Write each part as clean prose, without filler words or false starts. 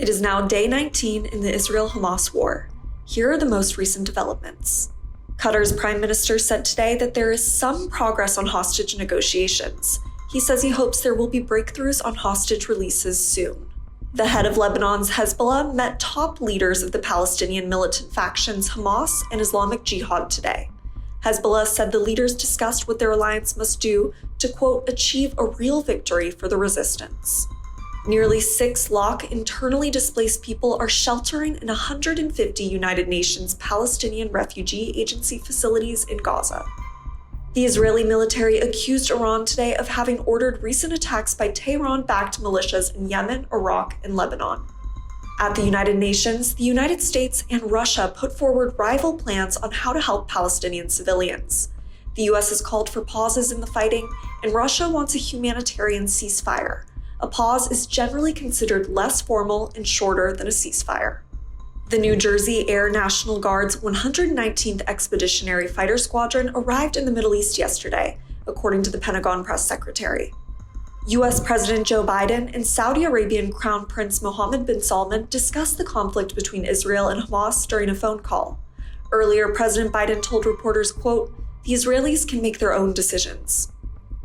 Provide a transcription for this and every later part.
It is now day 19 in the Israel-Hamas war. Here are the most recent developments. Qatar's prime minister said today that there is some progress on hostage negotiations. He says he hopes there will be breakthroughs on hostage releases soon. The head of Lebanon's Hezbollah met top leaders of the Palestinian militant factions Hamas and Islamic Jihad today. Hezbollah said the leaders discussed what their alliance must do to, quote, achieve a real victory for the resistance. Nearly 6 lakh internally displaced people are sheltering in 150 United Nations Palestinian Refugee Agency facilities in Gaza. The Israeli military accused Iran today of having ordered recent attacks by Tehran-backed militias in Yemen, Iraq, and Lebanon. At the United Nations, the United States and Russia put forward rival plans on how to help Palestinian civilians. The US has called for pauses in the fighting, and Russia wants a humanitarian ceasefire. A pause is generally considered less formal and shorter than a ceasefire. The New Jersey Air National Guard's 119th Expeditionary Fighter Squadron arrived in the Middle East yesterday, according to the Pentagon press secretary. US President Joe Biden and Saudi Arabian Crown Prince Mohammed bin Salman discussed the conflict between Israel and Hamas during a phone call. Earlier, President Biden told reporters, quote, "The Israelis can make their own decisions."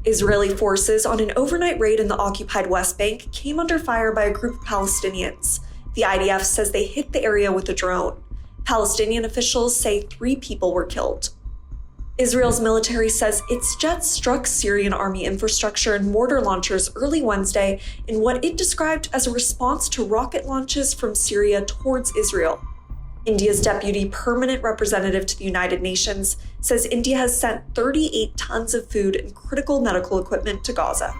Israeli forces on an overnight raid in the occupied West Bank came under fire by a group of Palestinians. The IDF says they hit the area with a drone. Palestinian officials say 3 people were killed. Israel's military says its jets struck Syrian army infrastructure and mortar launchers early Wednesday in what it described as a response to rocket launches from Syria towards Israel. India's deputy permanent representative to the United Nations says India has sent 38 tons of food and critical medical equipment to Gaza.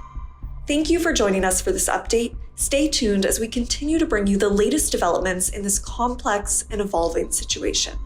Thank you for joining us for this update. Stay tuned as we continue to bring you the latest developments in this complex and evolving situation.